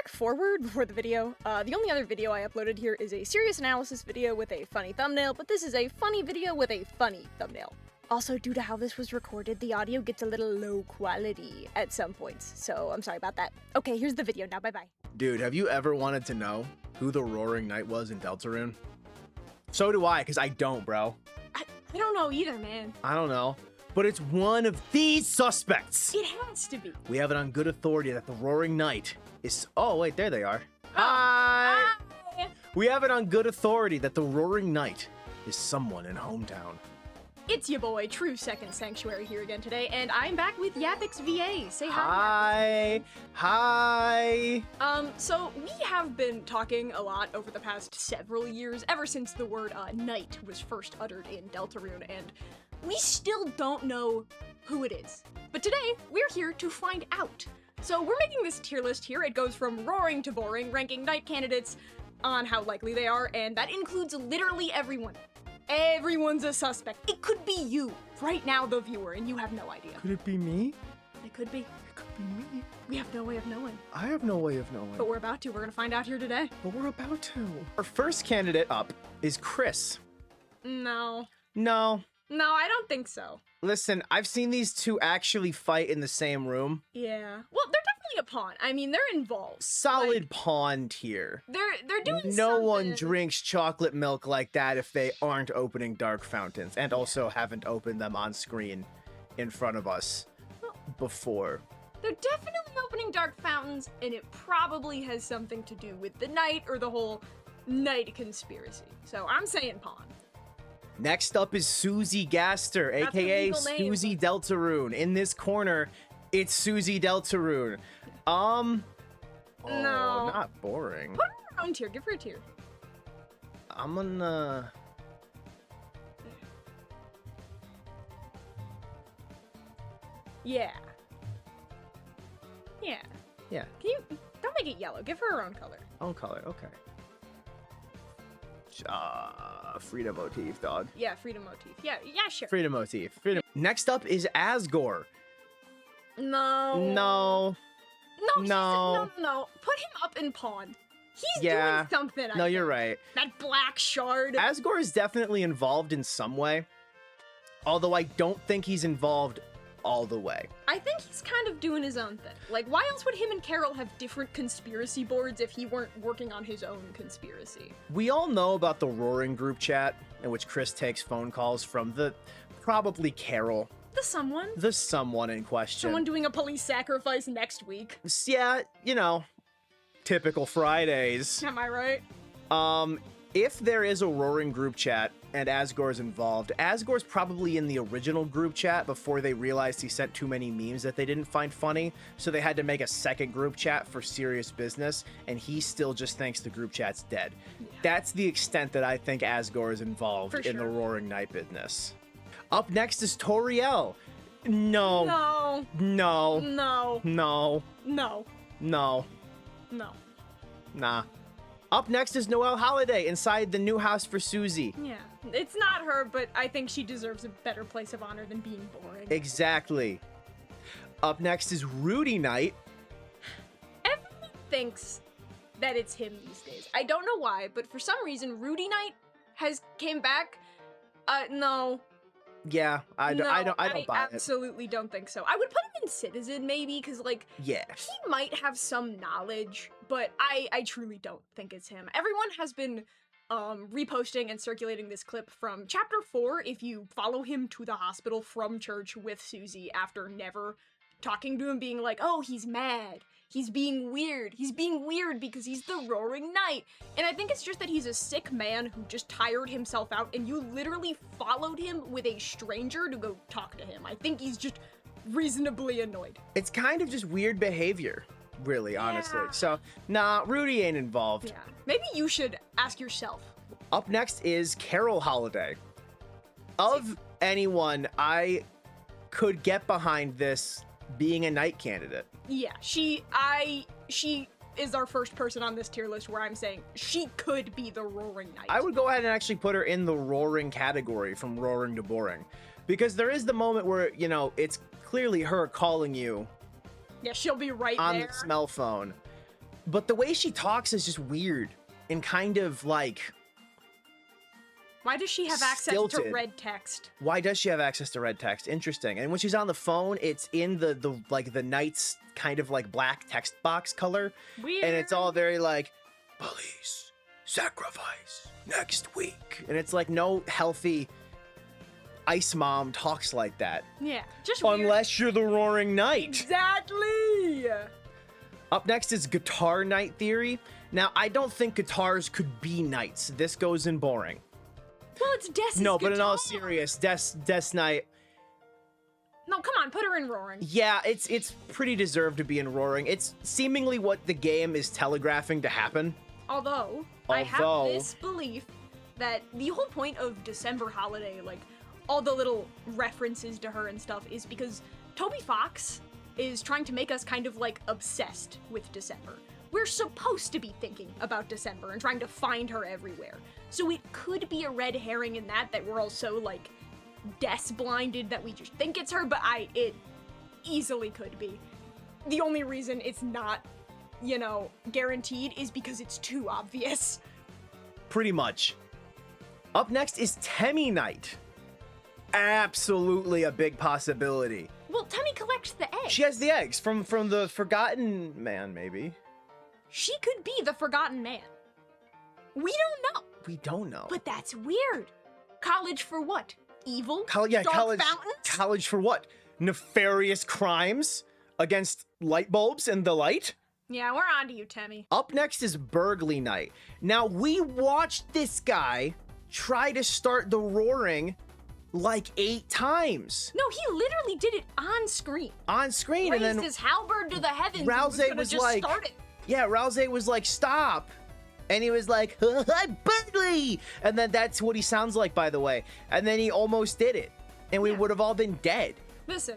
quick forward before the video. The only other video I uploaded here is a serious analysis video with a funny thumbnail, but this is a funny video with a funny thumbnail. Also, due to how this was recorded, the audio gets a little low quality at some points, so I'm sorry about that. Okay, here's the video now, bye-bye. Dude, have you ever wanted to know who the Roaring Knight was in Deltarune? So do I, because I don't, bro. I don't know either, man. I don't know. But it's one of these suspects. It has to be. We have it on good authority that the Roaring Knight is... Oh, wait, there they are. Oh. Hi! Hi! We have it on good authority that the Roaring Knight is someone in hometown. It's your boy, True Second Sanctuary here again today, and I'm back with YapixxVA. Say hi. Hi. So we have been talking a lot over the past several years, ever since the word knight was first uttered in Deltarune, and we still don't know who it is. But today, we're here to find out. So we're making this tier list here. It goes from roaring to boring, ranking knight candidates on how likely they are, and that includes literally everyone. Everyone's a suspect. It could be you, right now, the viewer, and you have no idea. Could it be me? It could be. It could be me. We have no way of knowing. I have no way of knowing. But we're about to. We're gonna find out here today. But we're about to. Our first candidate up is Chris. No. No. No, I don't think so. Listen, I've seen these two actually fight in the same room. Yeah. Well, they're definitely a pawn. I mean, they're involved. Solid like, pawn tier. They're doing No something. one drinks chocolate milk like that if they aren't opening dark fountains and also haven't opened them on screen in front of us before. They're definitely opening dark fountains, and it probably has something to do with the knight or the whole knight conspiracy. So I'm saying pawn. Next up is Susie Gaster, That's her aka legal name. Susie Deltarune. In this corner, it's Susie Deltarune. Oh, No. not boring. Put her in her own tier. Give her a tier. I'm gonna... Yeah. Yeah. Yeah, Can you... Don't make it yellow. Give her own color. own color, okay. Freedom motif, dog. Yeah, freedom motif. Yeah, sure. Freedom motif. Freedom. Next up is Asgore. No. No. No. No. Put him up in pawn. He's Yeah. doing something. No, you're right. That black shard. Asgore is definitely involved in some way. Although I don't think he's involved all the way. I think he's kind of doing his own thing. Like, why else would him and Carol have different conspiracy boards if he weren't working on his own conspiracy? We all know about the Roaring group chat in which Chris takes phone calls from the probably Carol, The someone? the someone in question. Someone doing a police sacrifice next week. Yeah, you know, typical Fridays. Am I right? If there is a Roaring group chat and Asgore's involved, Asgore's probably in the original group chat before they realized he sent too many memes that they didn't find funny, so they had to make a second group chat for serious business, and he still just thinks the group chat's dead. Yeah. That's the extent that I think Asgore is involved For in the sure. Roaring Knight business. Up next is Toriel. No. No. No. No. No. No. No. No. Nah. Up next is Noelle Holiday inside the new house for Susie. Yeah. It's not her, but I think she deserves a better place of honor than being boring. Exactly. Up next is Rudy Knight. Everyone thinks that it's him these days. I don't know why, but for some reason, Rudy Knight has came back. No. Yeah, I don't buy it. absolutely don't think so. I would put him in Citizen, maybe, because, like, Yeah. he might have some knowledge, but I truly don't think it's him. Everyone has been reposting and circulating this clip from chapter 4, if you follow him to the hospital from church with Susie after never talking to him, being like, oh, he's mad. He's being weird. He's being weird because he's the Roaring Knight. And I think it's just that he's a sick man who just tired himself out, and you literally followed him with a stranger to go talk to him. I think he's just reasonably annoyed. It's kind of just weird behavior, really, honestly. So, nah, Rudy ain't involved. Yeah. Maybe you should ask yourself. Up next is Carol Holiday. Of anyone, I could get behind this being a knight candidate. Yeah, she is our first person on this tier list where I'm saying she could be the Roaring Knight. I would go ahead and actually put her in the roaring category from roaring to boring. Because there is the moment where, you know, it's clearly her calling you Yeah, she'll be right on there. the smell phone. But the way she talks is just weird and kind of like... Why does she have access stilted. to red text? Why does she have access to red text? Interesting. And when she's on the phone, it's in the like the knight's kind of like black text box color. Weird. And it's all very like, police, sacrifice, next week. And it's like no healthy Ice Mom talks like that. Yeah, just weird. Unless you're the Roaring Knight. Exactly! Up next is Guitar Knight Theory. Now, I don't think guitars could be knights. This goes in boring. Well, it's Des' No, but in all guitar. serious, Des Knight... No, come on, put her in Roaring. Yeah, it's pretty deserved to be in Roaring. It's seemingly what the game is telegraphing to happen. Although, I have this belief that the whole point of December Holiday, like, all the little references to her and stuff, is because Toby Fox is trying to make us kind of, like, obsessed with December. We're supposed to be thinking about December and trying to find her everywhere. So it could be a red herring in that we're all so, like, blinded that we just think it's her, but it easily could be. The only reason it's not, you know, guaranteed is because it's too obvious. Pretty much. Up next is Temmie Knight. Absolutely a big possibility. Well, Temmie collects the eggs. She has the eggs from the Forgotten Man, maybe. She could be the Forgotten Man. We don't know. We don't know. But that's weird. College for what? Evil? Dark college. fountains? College for what? Nefarious crimes against light bulbs and the light? Yeah, we're on to you, Temmie. Up next is Burgley Knight. Now, we watched this guy try to start the Roaring like 8 times. No, he literally did it on screen. On screen, Raised and then his halberd to the heavens. Rousey was like, yeah, Rousey was like, stop. And he was like, I'm Burgley! And then that's what he sounds like, by the way. And then he almost did it. And we would have all been dead. Listen,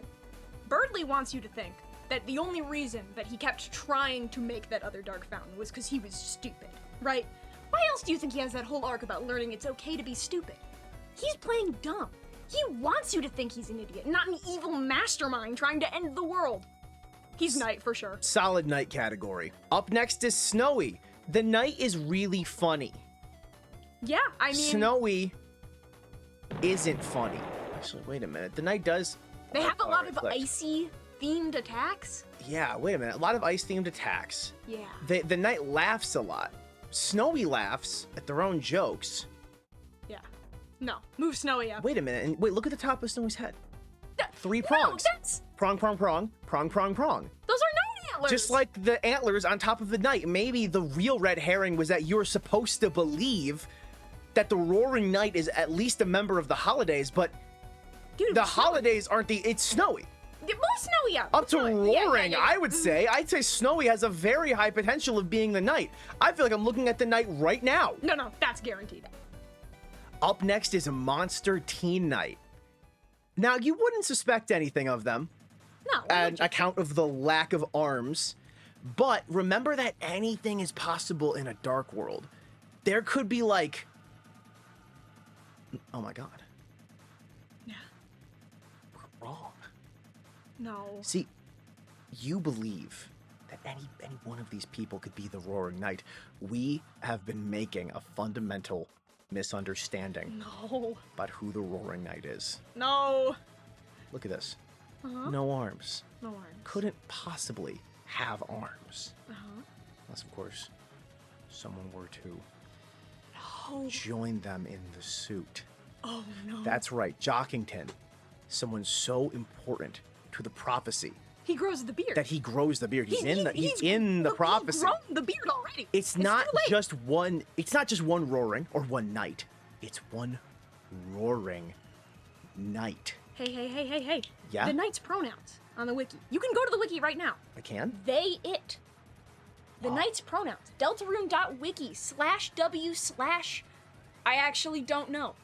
Birdley wants you to think that the only reason that he kept trying to make that other dark fountain was because he was stupid, right? Why else do you think he has that whole arc about learning it's okay to be stupid? He's playing dumb. He wants you to think he's an idiot, not an evil mastermind trying to end the world. He's Knight for sure. Solid Knight category. Up next is Snowy. The Knight is really funny. Yeah, I mean... Snowy isn't funny. Actually, wait a minute. The Knight does... They have a lot of icy-themed attacks. Yeah, wait a minute. A lot of ice-themed attacks. Yeah. The Knight laughs a lot. Snowy laughs at their own jokes. Yeah. No, move Snowy up. Wait a minute. And wait, look at the top of Snowy's head. 3 No, prongs. that's... Prong, prong, prong. Prong, prong, prong. Those are Knight antlers! Just like the antlers on top of the Knight. Maybe the real red herring was that you're supposed to believe that the Roaring Knight is at least a member of the holidays, but Dude, the Snowy. holidays aren't the... It's Snowy. Move Snowy up. Up to Snowy. Roaring, Yeah. I would say. I'd say Snowy has a very high potential of being the Knight. I feel like I'm looking at the Knight right now. No, that's guaranteed. Up next is Monster Teen Knight. Now, you wouldn't suspect anything of them. No. On account of the lack of arms. But remember that anything is possible in a dark world. There could be like... Oh my god. Yeah. We're wrong. No. See, you believe that any one of these people could be the Roaring Knight. We have been making a fundamental misunderstanding No. about who the Roaring Knight is. No. Look at this. Uh-huh. No arms. No arms. Couldn't possibly have arms. Uh-huh. Unless, of course, someone were to No. join them in the suit. Oh, no. That's right, Jockington. Someone so important to the prophecy He grows the beard. that he grows the beard. He's in the He's prophecy. grown the beard already. It's not too late. just one. It's not just one roaring or one knight. It's one roaring knight. Hey. Yeah? The Knight's pronouns on the wiki. You can go to the wiki right now. I can. They, it. The Knight's pronouns. Deltarune.wiki/w/ I actually don't know.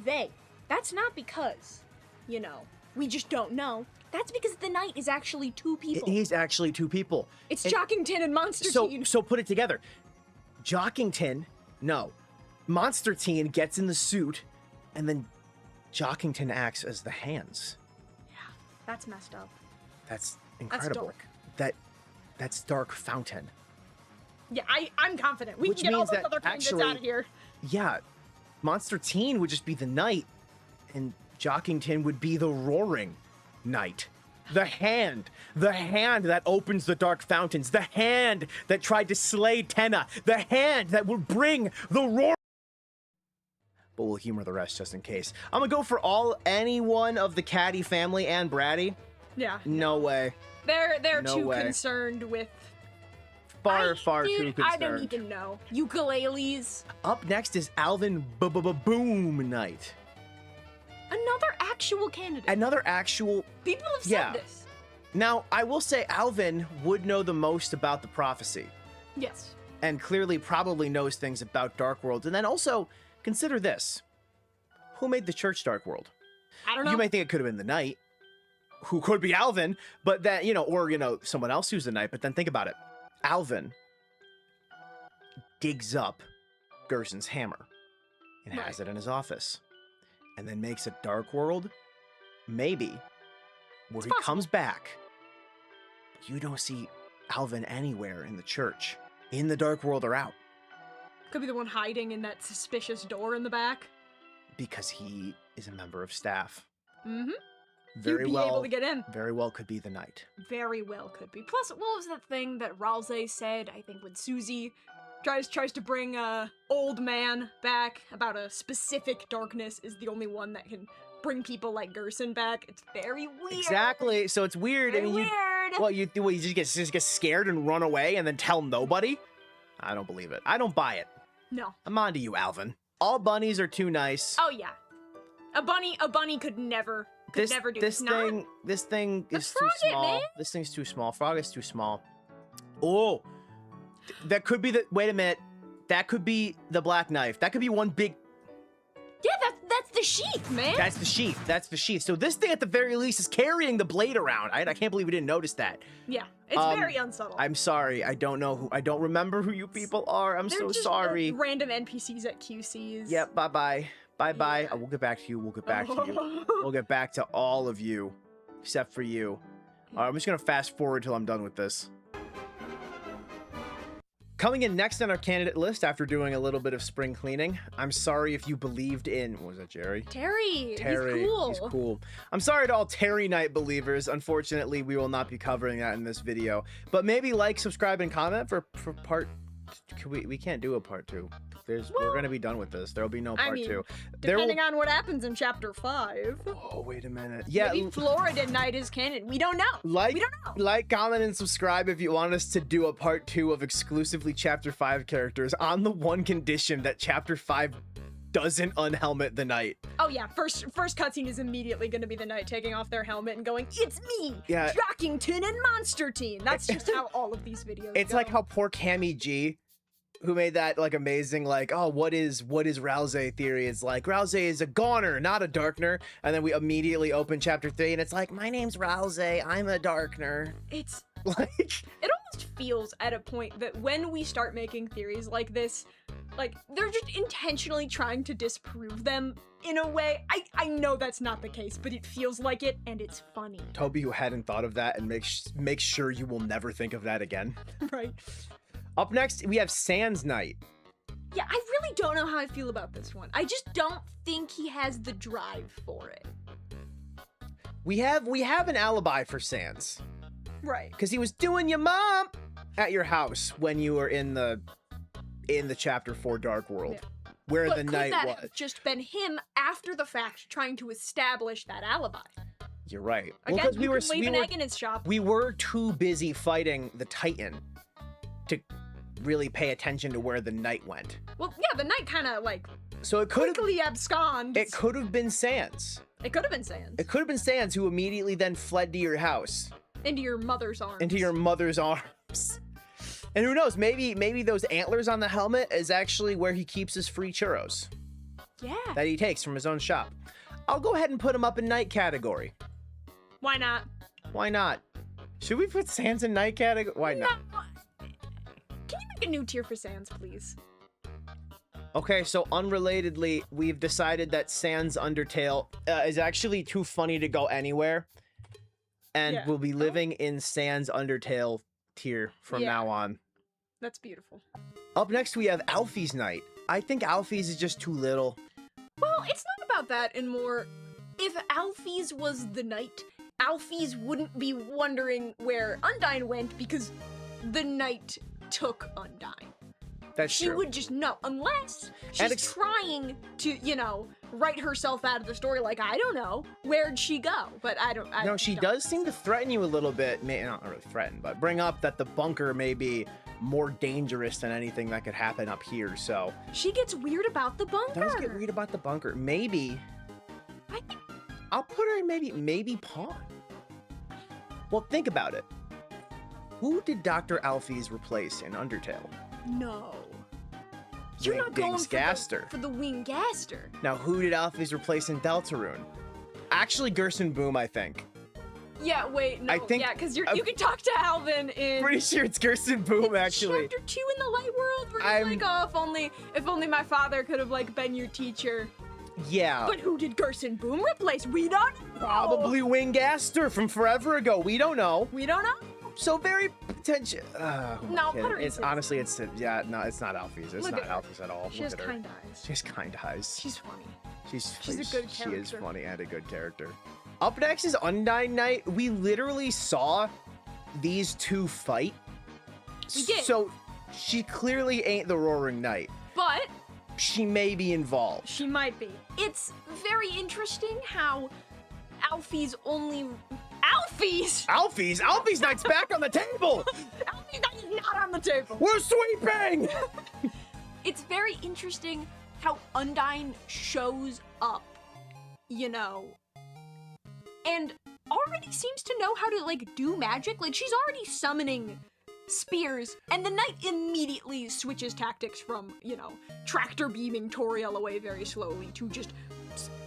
They. That's not because, you know, we just don't know. That's because the Knight is actually 2 people. It is actually 2 people. It's Jockington and Monster Teen. So put it together. Jockington, no. Monster Teen gets in the suit, and then Jockington acts as the hands. Yeah, that's messed up. That's incredible. That's dark. That's Dark Fountain. Yeah, I'm confident. We Which can get all means those that other candidates actually- out of here. Yeah, Monster Teen would just be the knight, and Jockington would be the roaring knight. The hand that opens the dark fountains, the hand that tried to slay Tenna, the hand that will bring the roar. But we'll humor the rest just in case. I'm gonna go for any one of the Caddy family and Bratty. Yeah. No way. They're No too way. concerned with Far too Dude, concerned. I don't even know. Ukuleles. Up next is Alvin Boom Knight. Another actual candidate. Another actual. People have said Yeah. this. Now, I will say Alvin would know the most about the prophecy, Yes. and clearly probably knows things about Dark World. And then also, consider this. Who made the church Dark World? I don't know. You may think it could have been the knight, who could be Alvin, but then, or someone else who's the knight, but then think about it. Alvin digs up Gerson's hammer and has it in his office, and then makes a Dark World, maybe, where It's he possible. comes back. You don't see Alvin anywhere in the church, in the Dark World or out, Could be the one hiding in that suspicious door in the back. because he is a member of staff. Mm-hmm. Very You'd be well, able to get in. very well could be the knight. Very well could be. Plus, what was that thing that Ralze said, I think, when Susie tries to bring a old man back about a specific darkness is the only one that can bring people like Gerson back. It's very weird. Exactly. So it's weird. Very I mean, weird. you just get scared and run away and then tell nobody? I don't believe it. I don't buy it. No. I'm on to you, Alvin. All bunnies are too nice. Oh yeah. A bunny could never never do this not. thing is too Frogget, small. man. This thing's too small. Frog is too small. Oh, that could be the. Wait a minute. That could be the black knife. That could be one big. Yeah, that's the sheath, man. That's the sheath. That's the sheath. So this thing, at the very least, is carrying the blade around. I can't believe we didn't notice that. Yeah, it's very unsubtle. I'm sorry. I don't know who. I don't remember who you people are. I'm They're so just, sorry. random NPCs at QCs. Yep. Bye bye. Bye bye. We'll get back to you. We'll get back to you. We'll get back to all of you, except for you. All right, I'm just gonna fast forward till I'm done with this. Coming in next on our candidate list after doing a little bit of spring cleaning. I'm sorry if you believed in. What was that, Jerry? Terry. Terry. He's cool. He's cool. I'm sorry to all Terry Knight believers. Unfortunately, we will not be covering that in this video. But maybe like, subscribe, and comment for part. We can't do a part 2. We're gonna be done with this. There'll be no part 2. Depending on what happens in chapter 5. Oh, wait a minute. Yeah. Maybe Florida Knight is canon. We don't know. We don't know. Like, comment, and subscribe if you want us to do a part 2 of exclusively chapter 5 characters, on the one condition that chapter 5 doesn't unhelmet the knight. Oh yeah, first cutscene is immediately going to be the knight taking off their helmet and going, "It's me, Yeah. Jockington and Monster Teen." That's just how all of these videos It's go. like how poor Cammy G, who made that like amazing, like, oh, what is Ralze theory? It's like, Ralze is a goner, not a darkner. And then we immediately open chapter 3 and it's like, my name's Ralze, I'm a darkner. It's Like, it almost feels at a point that when we start making theories like this, like they're just intentionally trying to disprove them in a way. I know that's not the case, but it feels like it, and it's funny. Toby, who hadn't thought of that, and make sure you will never think of that again. Right. Up next, we have Sans Knight. Yeah, I really don't know how I feel about this one. I just don't think he has the drive for it. We have an alibi for Sans, Right. because he was doing your mom at your house when you were in the chapter 4 Dark World, where But the could knight that was. have just been him after the fact trying to establish that alibi? You're right. Again, Well, you could leave an egg in his shop. we were too busy fighting the Titan to really pay attention to where the knight went. Well, yeah, the knight kind of like So it could have quickly absconded. it could have been Sans. It could have been Sans. It could have been Sans who immediately then fled to your house, Into your mother's arms. into your mother's arms. And who knows, maybe those antlers on the helmet is actually where he keeps his free churros Yeah. that he takes from his own shop. I'll go ahead and put him up in night category. Why not? Why not? Should we put Sans in night category? Why not? No. Can you make a new tier for Sans, please? Okay, so unrelatedly, we've decided that Sans Undertale is actually too funny to go anywhere, and Yeah. we'll be living in Sans Undertale tier from Yeah. now on. That's beautiful. Up next, we have Alfie's night. I think Alfie's is just too little. Well, it's not about that, and more, if Alfie's was the knight, Alfie's wouldn't be wondering where Undyne went because the knight took Undyne. That's She true. would just know, unless she's trying to, you know, write herself out of the story. Like, I don't know, where'd she go? But I don't. No, she does seem to threaten you a little bit. Not really threaten, but bring up that the bunker may be more dangerous than anything that could happen up here. So she gets weird about the bunker. does get weird about the bunker. Maybe. I think I'll put her in maybe pawn. Well, think about it. Who did Dr. Alphys replace in Undertale? no. You're not going Gaster. for the Wingaster. Now, who did Alphys replace in Deltarune? Actually, Gerson Boom, I think. Yeah, wait, no, I think- yeah, because you can talk to Alvin in Pretty sure it's Gerson Boom, actually. Chapter 2 in the Light World, where he's like, oh, if only my father could have like been your teacher. Yeah. But who did Gerson Boom replace? We don't know. Probably Wingaster from forever ago. We don't know. We don't know. So very potential. No, put her in It's Citizen. honestly, it's no, it's not Alphys. It's Look not at her. Alphys at all. She Look has at her. kind eyes. She has kind eyes. She's funny. She's a good She is character. funny and a good character. Up next is Undyne Night. We literally saw these two fight. We did. So she clearly ain't the Roaring Knight. But She may be involved. she might be. It's very interesting how Alfie's only... Alfie's Alphys Night's back on the table. Alfie's not on the table. We're sweeping. It's very interesting how Undyne shows up, you know, and already seems to know how to, like, do magic. Like, she's already summoning spears, and the knight immediately switches tactics from, you know, tractor beaming Toriel away very slowly to just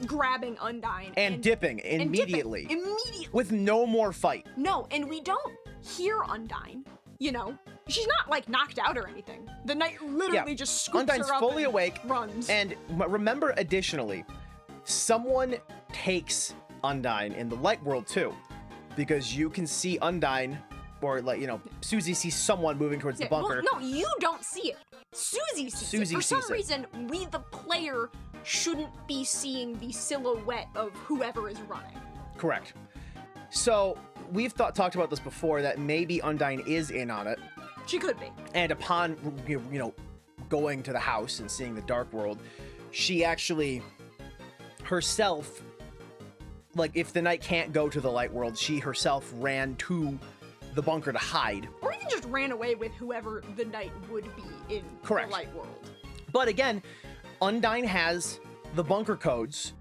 grabbing Undyne. And dipping and immediately. dipping immediately. With no more fight. No, and we don't hear Undyne, you know. She's not, like, knocked out or anything. The knight literally just scoops Undyne's her up fully and awake. runs. And remember, additionally, someone takes Undyne in the Light World too, because you can see Undyne, or like, you know, Susie sees someone moving towards the bunker. Well, no, you don't see it. Susie sees Susie it. For some sees it. reason, we, the player, shouldn't be seeing the silhouette of whoever is running. Correct. So we've talked about this before, that maybe Undyne is in on it, She could be. and upon you know going to the house and seeing the Dark World, she actually herself, like, if the knight can't go to the Light World, she herself ran to the bunker to hide. Or even just ran away with whoever the knight would be in Correct. the Light World. But again, Undyne has the bunker codes,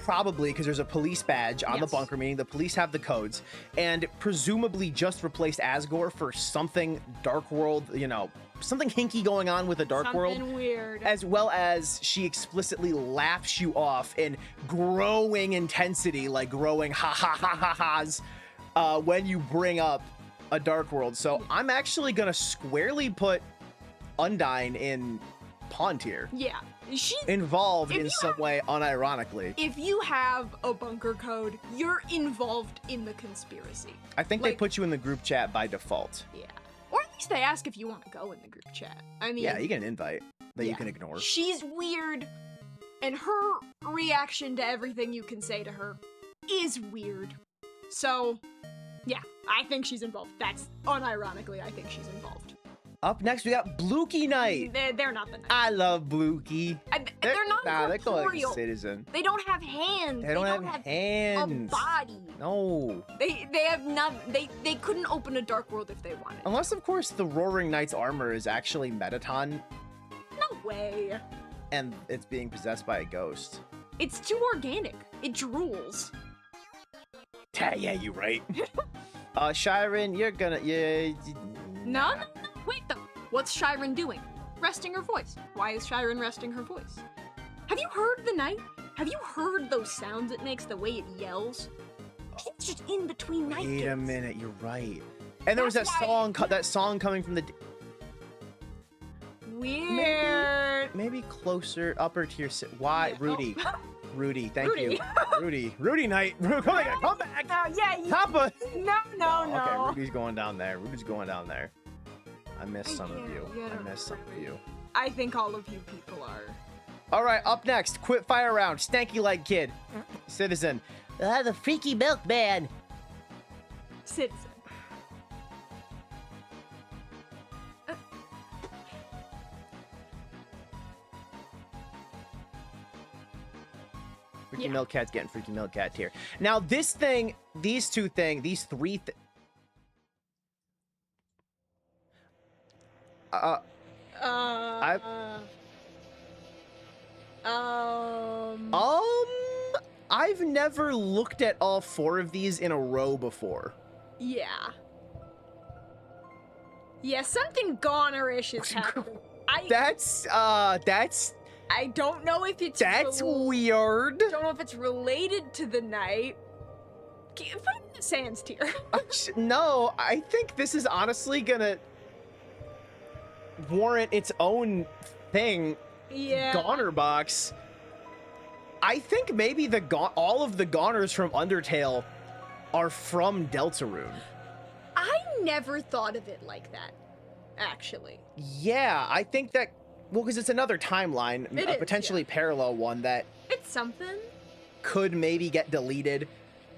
probably because there's a police badge on the Yes. bunker, meaning the police have the codes, and presumably just replaced Asgore for something Dark World, you know, something hinky going on with the Dark World. Something weird. As well as she explicitly laughs you off in growing intensity, like growing ha-ha-ha-ha-has, when you bring up a Dark World. So I'm actually gonna squarely put Undyne in pawn tier. Yeah. She... Involved If in you some way, unironically. If you have a bunker code, you're involved in the conspiracy. I think they like- put you in the group chat by default. Yeah. Or at least they ask if you want to go in the group chat. I mean... Yeah, you get an invite that you Yeah. can ignore. She's weird, and her reaction to everything you can say to her is weird. So, yeah, I think she's involved. That's unironically, I think she's involved. Up next, we got Bluesky Knight. They're not the knight. I love Bluesky. They're not They're called like a corporeal. citizen. They don't have hands. They don't have a hands. body. No. They have none. They couldn't open a Dark World if they wanted. Unless, of course, the Roaring Knight's armor is actually Metaton No way. and it's being possessed by a ghost. It's too organic. It drools. Yeah, you right. Shiren, you're gonna... Yeah. No. Wait though. What's Shiren doing? Resting her voice. Why is Shiren resting her voice? Have you heard the knight? Have you heard those sounds it makes, the way it yells? It's just in between night Wait a games. minute, you're right. And there was that That's why- song coming from the... Weird. Maybe closer, upper tier... Why? Yeah, Rudy. oh. Rudy, thank Rudy. you. Rudy Knight. Come back. Come back. No, yeah, Papa. no. Okay, Rudy's going down there. I miss some of you. I miss some of you. I think all of you people are. All right, up next, quick fire round. Stanky leg kid, citizen. The freaky milkman. Citizen. Freaky Milk Cat's getting Freaky Milk Cat here. Now, this thing, these two things, these three I've never looked at all four of these in a row before. Yeah. Yeah, something gonerish is happening. That's I don't know if it's weird. Don't know if it's related to the night. Put it in the sans tier. No, I think this is honestly gonna warrant its own thing. Yeah. Goner box. I think maybe all of the goners from Undertale are from Deltarune. I never thought of it like that, actually. Yeah, I think that, well, because it's another timeline, a potentially parallel one that it's something could maybe get deleted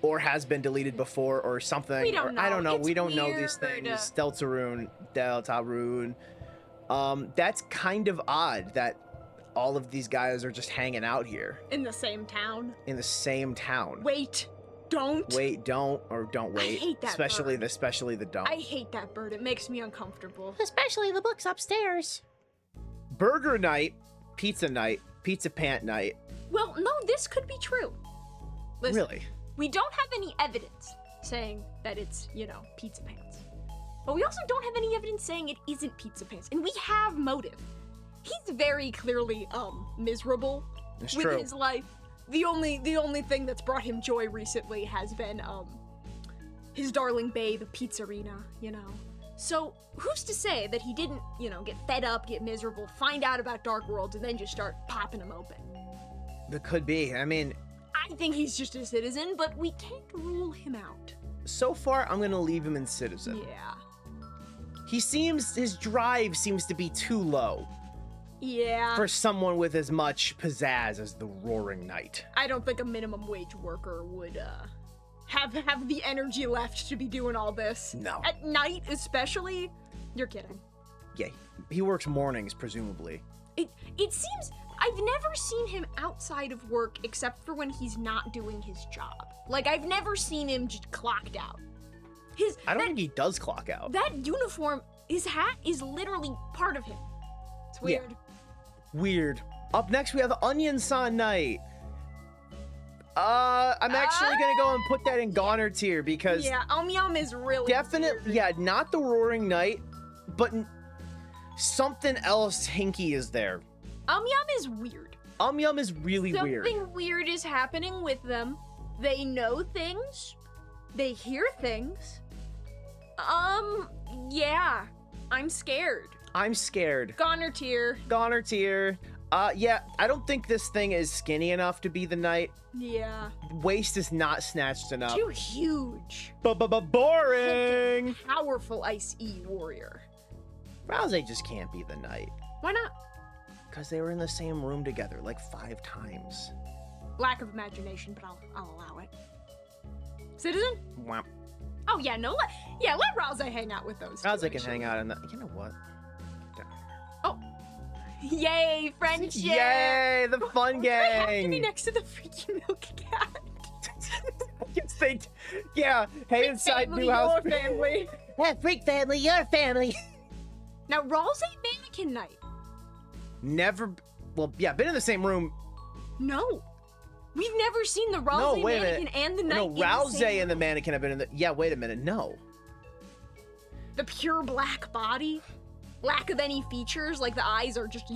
or has been deleted before or something. We don't know. I don't know. It's we don't know weird. these things. Deltarune. That's kind of odd that all of these guys are just hanging out here. In the same town. In the same town. Wait, don't. Wait, don't, or don't wait. I hate that especially bird. Especially the don't. I hate that bird. It makes me uncomfortable. Especially the books upstairs. Burger night, pizza pant night. Well, no, this could be true. Listen, Really? we don't have any evidence saying that it's, pizza pants. But we also don't have any evidence saying it isn't pizza pants. And we have motive. He's very clearly, miserable with his life. The only thing that's brought him joy recently has been, his darling bae, the pizzerina, So, who's to say that he didn't, get fed up, get miserable, find out about Dark Worlds, and then just start popping them open? That could be. I mean, I think he's just a citizen, but we can't rule him out. So far, I'm gonna leave him in citizen. Yeah. His drive seems to be too low. Yeah. For someone with as much pizzazz as the Roaring Knight. I don't think a minimum wage worker would, have the energy left to be doing all this. No. At night, especially? You're kidding. Yeah, he works mornings, presumably. It seems... I've never seen him outside of work except for when he's not doing his job. Like, I've never seen him just clocked out. I don't think he does clock out. That uniform, his hat is literally part of him. It's weird. Yeah. Weird. Up next, we have Onion San Night. I'm actually gonna go and put that in Goner tier because... Yeah, Yum is really definitely, weird. yeah, not the Roaring Knight, but something else hinky is there. Yum is weird. Yum is really weird. Something weird is happening with them. They know things. They hear things. Yeah. I'm scared. I'm scared. Goner tier. Goner tier. Yeah, I don't think this thing is skinny enough to be the knight. Yeah. Waist is not snatched enough. Too huge. Boring. Powerful Ice E warrior. Rouse just can't be the knight. Why not? Because they were in the same room together like 5 times. Lack of imagination, but I'll allow it. Citizen? Wow. Oh yeah, no. Let Rouse hang out with those. Rouse can hang out in the. You know what? Oh. Yay, friendship! Yay, the fun gang! I have to be next to the freaking milk cat. Yeah, hey, inside new house. Your family. Yeah, freak family, your family. Now, Rawl's a mannequin knight. Never. Well, yeah, been in the same room. No. We've never seen the Rouse mannequin and the knight. No, Rouse and the mannequin have been in the. Yeah, wait a minute. No. The pure black body. Lack of any features, like the eyes are just,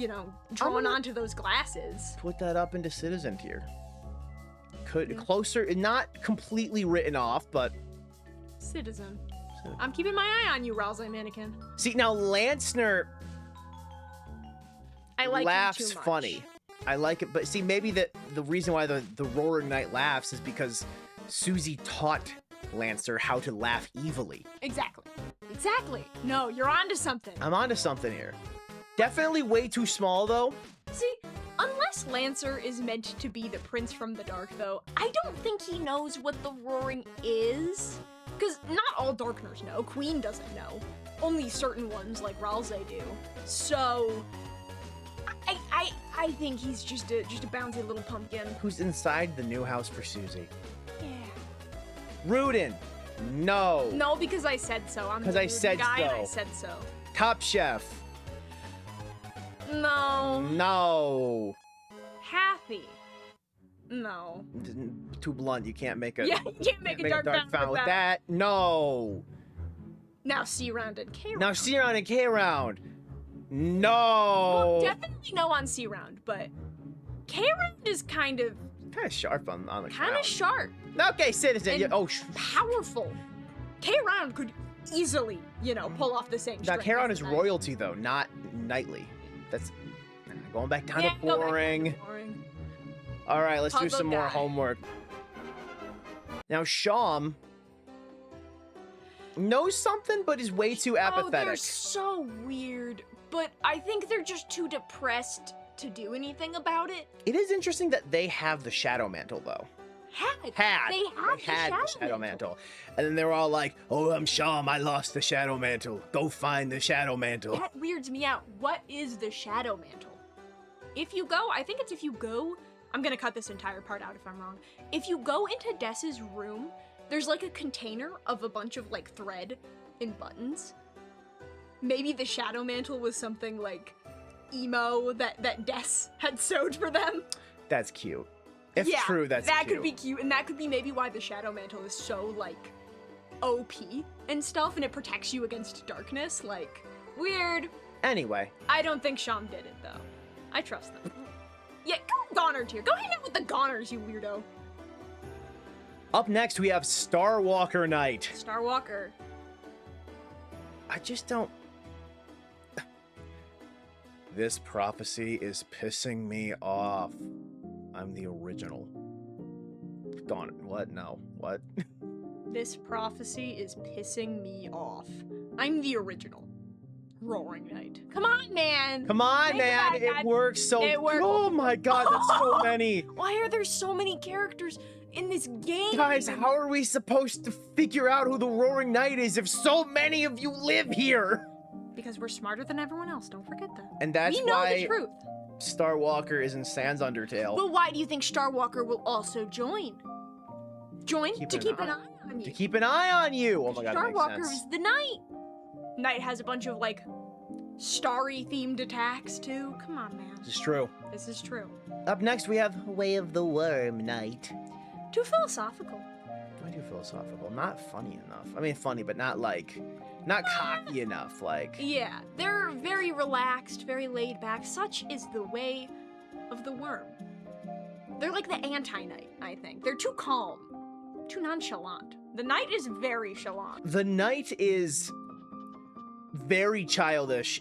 drawn onto those glasses. Put that up into citizen tier. Closer, not completely written off, but Citizen. I'm keeping my eye on you, Rouse mannequin. See, now Lansner I like laughs him too much. funny. I like it, but see, maybe the reason why the Roaring Knight laughs is because Susie taught Lancer how to laugh evilly. Exactly. Exactly. No, you're onto something. I'm onto something here. Definitely way too small, though. See, unless Lancer is meant to be the prince from the dark, though, I don't think he knows what the roaring is. Because not all Darkners know. Queen doesn't know. Only certain ones, like Ralze, do. So, I think he's just a bouncy little pumpkin. Who's inside the new house for Susie? Yeah. Rudin. No. No, because I said so. I'm 'Cause the I rude said guy and I so. said so. Top Chef. No. No. Happy. No. Too blunt. You can't make a. Yeah, you can't make a dark fountain with that. No. Now C round and K round. Now C round and K round. No. Well, definitely no on C round, but K round is kind of sharp on the kind ground. of sharp, Okay, citizen. and Oh, powerful. K round could easily, pull off the same. now strength K round as is the knight. royalty though, not knightly. That's going back down Yeah, to go back down to boring. boring. All right, let's do Puzzle some more guy. homework. Now Sham knows something, but is way too Oh, apathetic. they're so weird, but I think they're just too depressed to do anything about it. It is interesting that they have the shadow mantle though. They Had the shadow mantle. And then they were all like, oh, I'm Sham, I lost the shadow mantle. Go find the shadow mantle. That weirds me out. What is the shadow mantle? If you go, I'm gonna cut this entire part out if I'm wrong. If you go into Dessa's room, there's like a container of a bunch of like thread and buttons. Maybe the shadow mantle was something like emo that Des had sewed for them. That's cute. If Yeah, true, that's that cute. could be cute, and that could be maybe why the shadow mantle is so like OP and stuff, and it protects you against darkness. Like, weird. Anyway, I don't think Sham did it though. I trust them. Yeah, go Goner tier. Go hang out with the Goners, you weirdo. up next we have Starwalker Knight. Starwalker. I just don't. This prophecy is pissing me off. I'm the original. Gone. What? No. What? This prophecy is pissing me off. I'm the original. Roaring Knight. Come on, man. Come on, Think man. about It that. works so. It works. Oh my god, that's so many. Why are there so many characters in this game? Guys, how are we supposed to figure out who the Roaring Knight is if so many of you live here? Because we're smarter than everyone else. Don't forget that. And that's we know why the truth. Starwalker is in Sans Undertale. But why do you think Starwalker will also join? Join to keep an eye on you. To keep an eye on you. Oh my god, that makes Starwalker sense. is the knight. Knight has a bunch of like starry themed attacks too. Come on, man. This is true. This is true. Up next we have. Way of the Worm Knight. Too philosophical. I do philosophical. Not funny enough. I mean, funny, but not like. Not cocky enough. Like. Yeah, they're very relaxed, very laid back. Such is the way of the worm. They're like the anti-knight, I think. They're too calm, too nonchalant. The knight is very chalant. The Knight is very childish,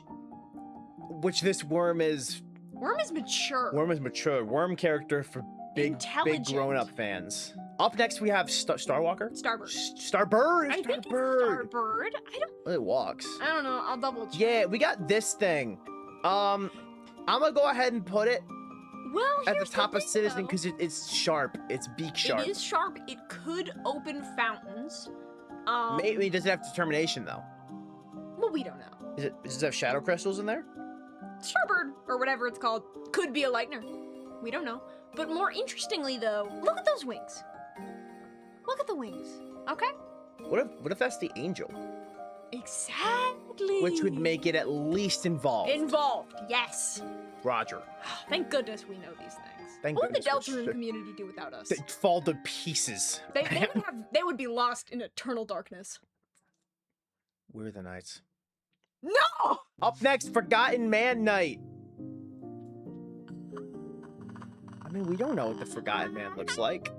which this worm is. Worm is mature. Worm is mature. Worm character for big Intelligent. grown-up fans. Up next we have Starwalker. Starbird. Starbird. I think it's Starbird. Starbird. It walks. I don't know. I'll double check. Yeah, we got this thing. I'm gonna go ahead and put it Well, at the here's top of thing, Citizen though. because it's sharp. It's beak sharp. It is sharp. It could open fountains. Maybe does it have determination though? Well, we don't know. Does it have shadow crystals in there? Starbird, or whatever it's called, could be a lightner. We don't know. But more interestingly, though, look at those wings. Look at the wings. Okay? What if that's the angel? Exactly. Which would make it at least involved. Involved, yes. Roger. Thank goodness we know these things. Thank what would the goodness Deltarune we're- community do without us? They fall to pieces. They would be lost in eternal darkness. We're the Knights. No! Up next, Forgotten Man Knight. I mean, we don't know what the Forgotten Man looks like.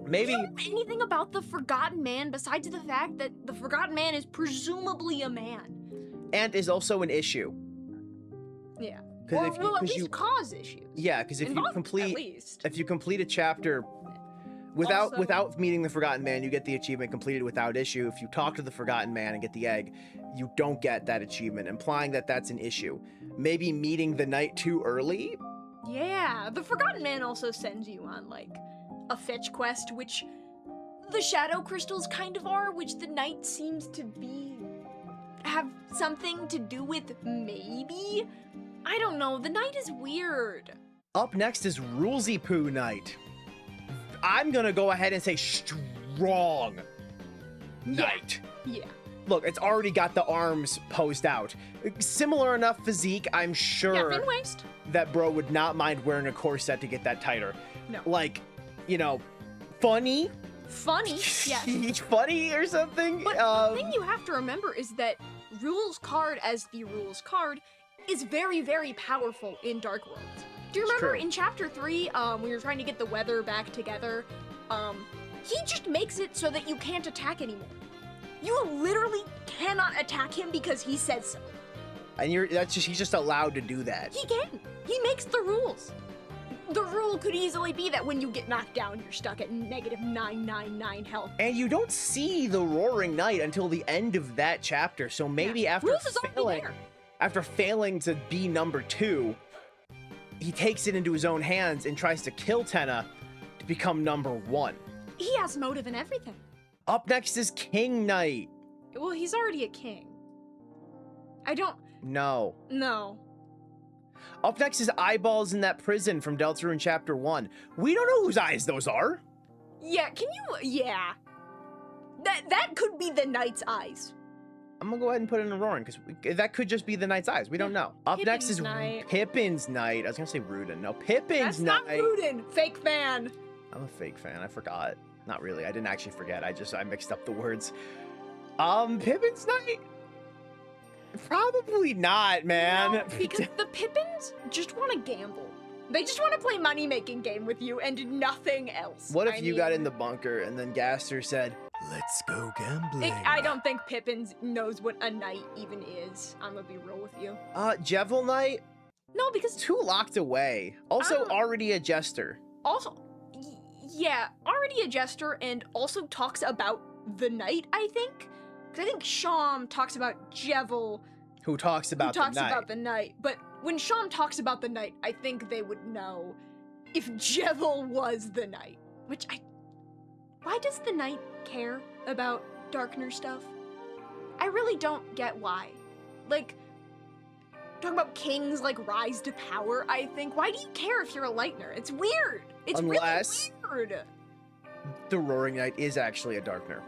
Maybe. Do you know anything about the Forgotten Man besides the fact that the Forgotten Man is presumably a man? And is also an issue. Yeah. Because Or will at least cause issues. yeah, because if you Involved, complete at least. if you complete a chapter Also- without meeting the Forgotten Man, you get the achievement completed without issue. If you talk to the Forgotten Man and get the egg, you don't get that achievement, implying that that's an issue. Maybe meeting the knight too early? Yeah, the Forgotten Man also sends you on, like, a fetch quest, which the Shadow Crystals kind of are, which the Knight seems to have something to do with, maybe? I don't know, the Knight is weird. Up next is Rulesy Poo Knight. I'm gonna go ahead and say strong knight. Yeah. Look, it's already got the arms posed out. Similar enough physique, I'm Yeah, sure fin waist. that bro would not mind wearing a corset to get that tighter. No. Like, you know, funny? Funny, yes. Funny or something? But the thing you have to remember is that Rule's card, as the Rule's card, is very, very powerful in Dark Worlds. Do you It's remember true. in Chapter 3, when you're trying to get the weather back together, he just makes it so that you can't attack anymore. You literally cannot attack him because he says so. And he's just allowed to do that. He can. He makes the rules. The rule could easily be that when you get knocked down, you're stuck at negative 999 health. And you don't see the Roaring Knight until the end of that chapter, so maybe after Rules is already there. after failing to be number 2, he takes it into his own hands and tries to kill Tenna to become number 1. He has motive and everything. Up next is King Knight. Well, he's already a king. I don't... No. No. Up next is Eyeballs in that prison from Deltarune Chapter 1. We don't know whose eyes those are. Yeah, can you... Yeah. That could be the knight's eyes. I'm gonna go ahead and put it in a roaring, because that could just be the knight's eyes. We don't know. Up next Pippin's is Knight. Pippin's Knight. I was gonna say Rudin. No, Pippin's That's not Knight. Rudin. Fake fan. I'm a fake fan. I forgot. Not really. I didn't actually forget. I mixed up the words. Pippin's Knight? Probably not, man. No, because the Pippins just want to gamble. They just want to play money-making game with you and nothing else. What if I you mean, got in the bunker and then Gaster said, "Let's go gambling"? I don't think Pippins knows what a knight even is. I'm gonna be real with you. Jevil Knight? No, because Too locked away. Also, Ah. already a jester. also, yeah, already a jester and also talks about the knight, I think. Because I think Sham talks about Jevil, Who talks about who talks the knight. about the knight. But when Sham talks about the knight, I think they would know if Jevil was the knight. Why does the knight care about Darkner stuff? I really don't get why. Like, talking about kings like rise to power, I think. Why do you care if you're a Lightner? It's weird. It's Unless- really weird. The Roaring Knight is actually a Darkner.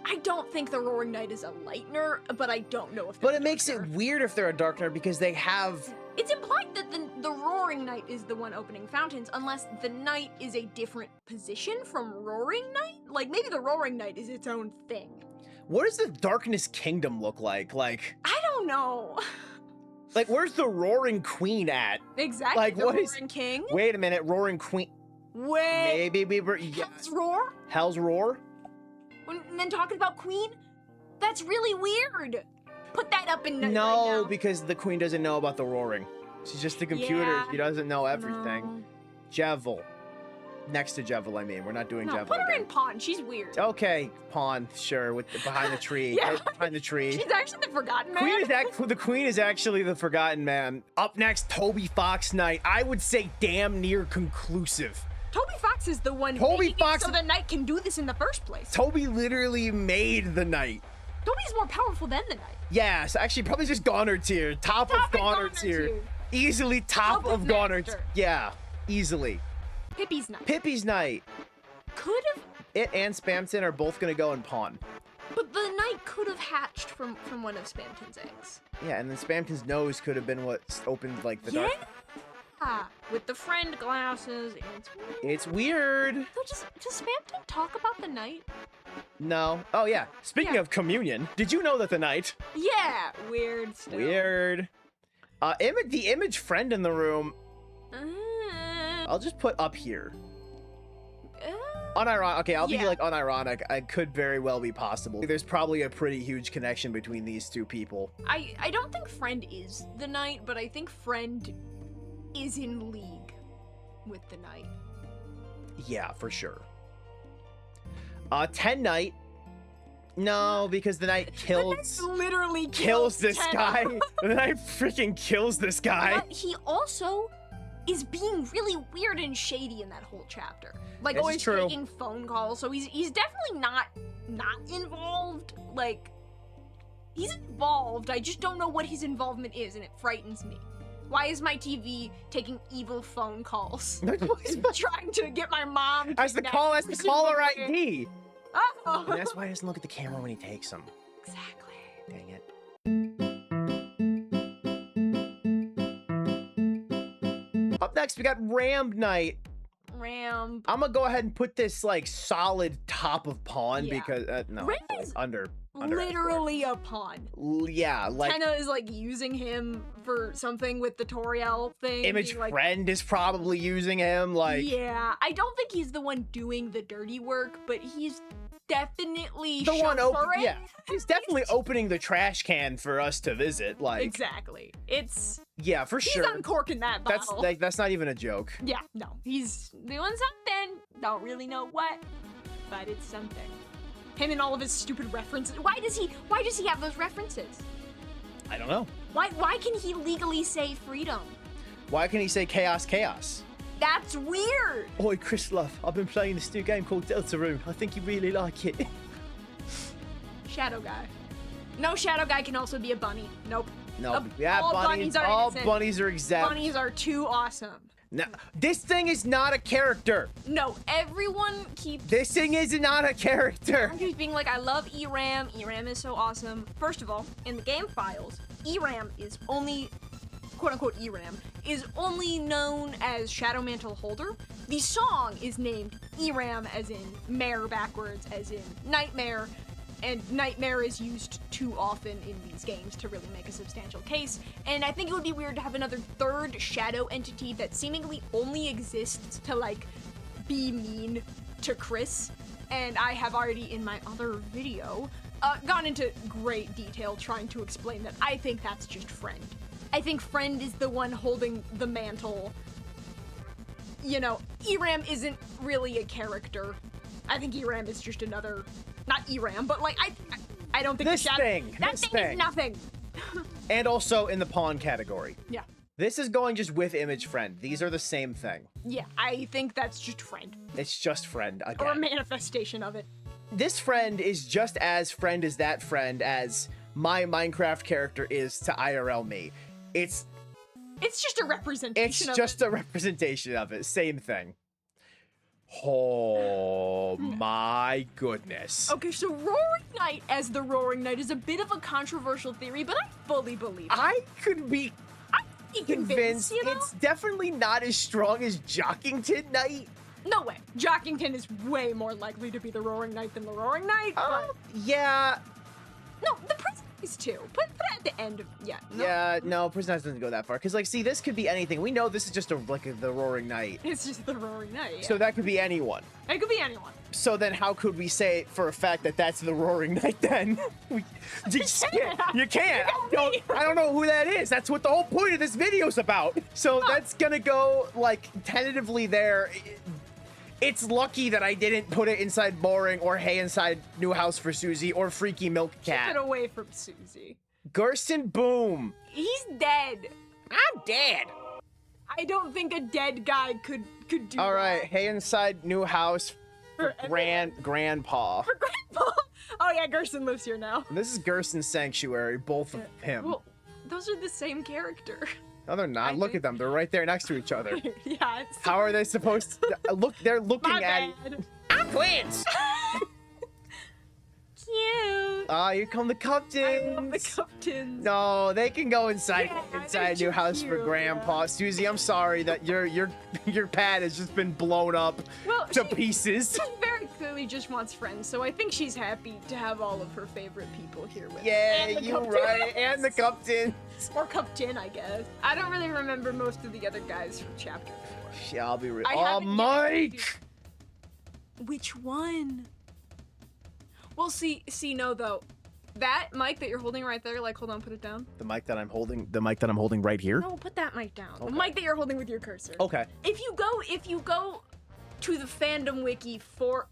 I don't think the Roaring Knight is a Lightner, but I don't know if But they're it makes it Darkner. weird if they're a Darkner because they have... It's implied that the Roaring Knight is the one opening fountains, unless the Knight is a different position from Roaring Knight? Like, maybe the Roaring Knight is its own thing. What does the Darkness Kingdom look like? Like, I don't know. where's the Roaring Queen at? Exactly. Like, the what is- Roaring King? Wait a minute, Roaring Queen... Wait. Maybe we were... Yeah. Hell's Roar? Hell's Roar? And then talking about Queen? That's really weird. Put that up in right No, now. because the Queen doesn't know about the roaring. She's just a computer. Yeah. She doesn't know everything. No. Jevil. Next to Jevil, I mean. We're not doing No, Jevil put her again. in Pawn. She's weird. Okay, Pawn, sure, with behind the tree. Yeah. Right behind the tree. She's actually the Forgotten Man. The Queen is actually the Forgotten Man. Up next, Toby Fox Knight. I would say damn near conclusive. Toby Fox is the one Toby making it Fox- so the Knight can do this in the first place. Toby literally made the Knight. Toby's more powerful than the Knight. Yes, actually, probably just Goner tier. Top of Top and Goner Goner tier. tier. Easily top Top of of Goner. Master. Yeah, easily. Pippi's Knight. Pippi's Knight. Could have, It and Spamton are both gonna go in Pawn. but the Knight could have hatched from one of Spamton's eggs. Yeah, and then Spamton's nose could have been what opened like the Yeah. dark. With the friend glasses. It's weird. So does Spamton talk about the Knight? No. Oh yeah. Speaking Yeah. of communion, did you know that the Knight? Yeah. Weird still. Weird. The image friend in the room. I'll just put up here. Unironic. Okay, I'll be Yeah. like unironic. It could very well be possible. There's probably a pretty huge connection between these two people. I don't think Friend is the Knight, but I think Friend is in league with the Knight. Yeah, for sure. 10 Knight. No, because the Knight Literally kills this 10. guy. The Knight freaking kills this guy. But he also is being really weird and shady in that whole chapter. Like This is always true. taking phone calls. So he's definitely not involved. Like he's involved. I just don't know what his involvement is, and it frightens me. Why is my TV taking evil phone calls? Trying to get my mom. As the caller ID. Oh. And that's why he doesn't look at the camera when he takes them. Exactly. Dang it. Up next, we got Ram Knight. Ram. I'm gonna go ahead and put this like solid top of pawn Yeah. because no, Ram like, is under Literally a pawn. yeah, like Tenna is like using him for something with the Toriel thing. Image being like, Friend is probably using him. Like yeah, I don't think he's the one doing the dirty work, but he's definitely the one open. chauffeuring. Yeah, he's definitely opening the trash can for us to visit. Like Exactly. It's yeah, for he's sure. uncorking that bottle. That's not even a joke. Yeah, no, he's doing something. Don't really know what, but it's something. Him and all of his stupid references. Why does he have those references? I don't know. Why can he legally say freedom? Why can he say chaos, chaos? That's weird. Oi, Chris Love, I've been playing this new game called Deltarune. I think you really like it. Shadow guy. No, Shadow guy can also be a bunny. Nope. No, yeah, all bunnies. bunnies are All innocent. bunnies are exempt. Bunnies are too awesome. No, this thing is not a character. No, everyone keeps This thing is not a character. being like, I love ERAM. ERAM is so awesome. First of all, in the game files, ERAM is only, quote unquote ERAM, is only known as Shadow Mantle Holder. The song is named ERAM as in mare backwards, as in nightmare. And nightmare is used too often in these games to really make a substantial case. And I think it would be weird to have another third shadow entity that seemingly only exists to, like, be mean to Chris. And I have already, in my other video, gone into great detail trying to explain that I think that's just Friend. I think Friend is the one holding the mantle. You know, ERAM isn't really a character. I think ERAM is just another... Not ERAM, but like I don't think This the shadow, thing, that this thing thing. is nothing. And also in the pawn category. Yeah, This is going just with Image Friend. These are the same thing. yeah. I think that's just Friend It's just Friend again. or a manifestation of it. This friend is just as friend as that friend as my Minecraft character is to IRL me. It's It's just a representation. of just it. a representation of it. Same thing. Oh my goodness. Okay, so Roaring Knight as the Roaring Knight is a bit of a controversial theory, but I fully believe it. I could be I'm convinced you know? it's definitely not as strong as Jockington Knight. No way. Jockington is way more likely to be the Roaring Knight than the Roaring Knight. But... Yeah. No, the Prison is too. Put it at the end of no. Yeah, no, Prison Knights doesn't go that far. Because, like, see, this could be anything. We know this is just the Roaring Knight. It's just the Roaring Knight. Yeah. So that could be anyone. It could be anyone. So then how could we say for a fact that that's the Roaring Knight then? You can't. I don't know who that is. That's what the whole point of this video is about. So that's gonna go, like, tentatively there. It's lucky that I didn't put it inside Boring or Hey Inside New House for Susie or Freaky Milk Cat. Keep it away from Susie. Gerson Boom. He's dead. I'm dead. I don't think a dead guy could do All that. right, Hey Inside New House for Grandpa. For Grandpa. Oh yeah, Gerson lives here now. This is Gerson's Sanctuary, both of him. Well, those are the same character. No, they're not. I Look think- at them. They're right there next to each other. Yeah. It's How are they supposed to look? They're looking my at. bad. I'm twins. Cute. Here come the Cuptons. I love the Cuptons. No, they can go inside Yeah, inside they're New House too for cute, Grandpa. yeah. Susie, I'm sorry that your pad has just been blown up Well, to she- pieces. She very clearly just wants friends, so I think she's happy to have all of her favorite people here with her. Yeah, And the you're Cuptons. right. And the Cuptons. Or Cupton, I guess. I don't really remember most of the other guys from chapter 4. Yeah, I'll be real. I Oh, haven't yet Mike. Which one? Well, see, no, though. That mic that you're holding right there, like, hold on, put it down. The mic that I'm holding right here. No, put that mic down. Okay. The mic that you're holding with your cursor. Okay. If you go to the fandom wiki for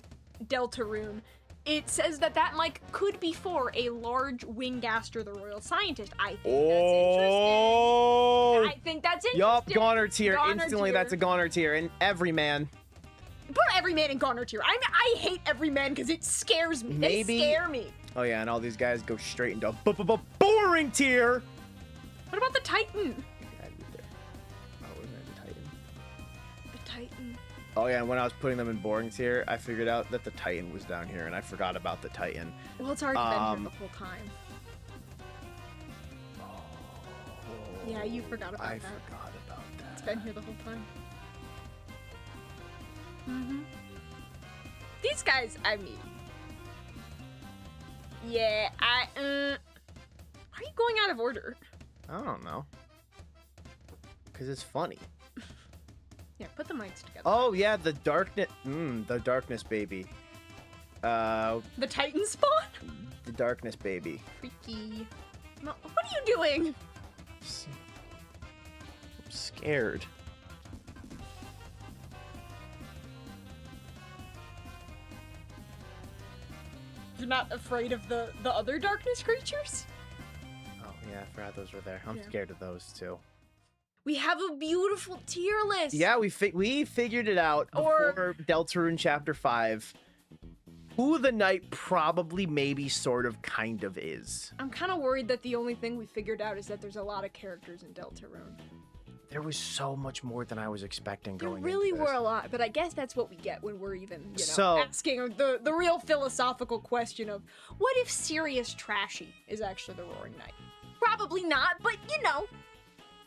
Deltarune, it says that that mic could be for a large Wingaster the Royal Scientist. I think that's interesting. I think that's interesting. Yup, Goner tier. Goner Instantly, tier. that's a Goner tier. And Everyman. Put Everyman in Goner tier. I hate Everyman because it scares me. Maybe. They scare me. Oh yeah, and all these guys go straight into boring tier. What about the Titan? Oh, isn't it the Titan? The Titan. Oh yeah, and when I was putting them in boring tier, I figured out that the Titan was down here, and I forgot about the Titan. Well, it's already been here the whole time. Yeah, you forgot about that. I forgot about that. It's been here the whole time. These guys, I mean... Yeah, Why are you going out of order? I don't know. Because it's funny. Yeah, put the mics together. Oh yeah, the darkness. The darkness baby. The Titan spawn? The darkness baby. Freaky. No, what are you doing? I'm scared. You're not afraid of the other darkness creatures? Oh yeah, I forgot those were there. I'm Yeah. scared of those too. We have a beautiful tier list. Yeah, we figured it out before Deltarune Chapter 5. Who the knight probably, maybe, sort of, kind of is. I'm kind of worried that the only thing we figured out is that there's a lot of characters in Deltarune. There was so much more than I was expecting There going really into this. were a lot, but I guess that's what we get when we're even, you know, So- asking the real philosophical question of, what if Sirius Trashy is actually the Roaring Knight? Probably not, but, you know,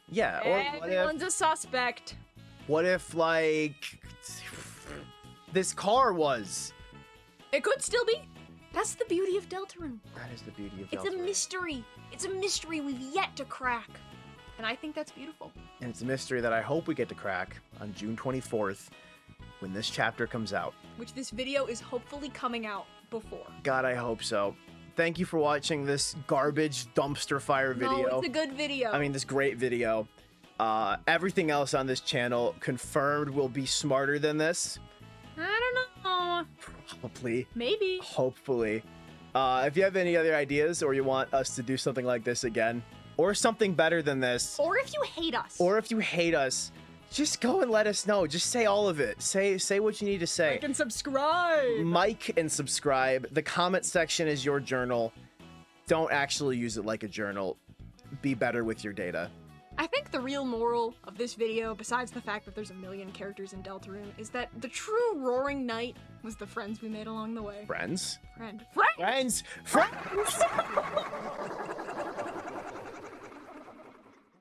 Yeah, or everyone's a suspect. what if, like, this car was? It could still be. That's the beauty of Deltarune. That is the beauty of It's Deltarune. a mystery. It's a mystery we've yet to crack. And I think that's beautiful. And it's a mystery that I hope we get to crack on June 24th when this chapter comes out. Which this video is hopefully coming out before. God, I hope so. Thank you for watching this garbage dumpster fire video. No, it's a good video. I mean, this great video. Everything else on this channel confirmed will be smarter than this. I don't know. Probably. Maybe. Hopefully. If you have any other ideas or you want us to do something like this again, or something better than this, Or if you hate us. or if you hate us, just go and let us know. Just say all of it. Say what you need to say. Like and subscribe. Like and subscribe. The comment section is your journal. Don't actually use it like a journal. Be better with your data. I think the real moral of this video, besides the fact that there's a million characters in Deltarune, is that the true Roaring Knight was the friends we made along the way. Friends? Friend. Friends! Friends!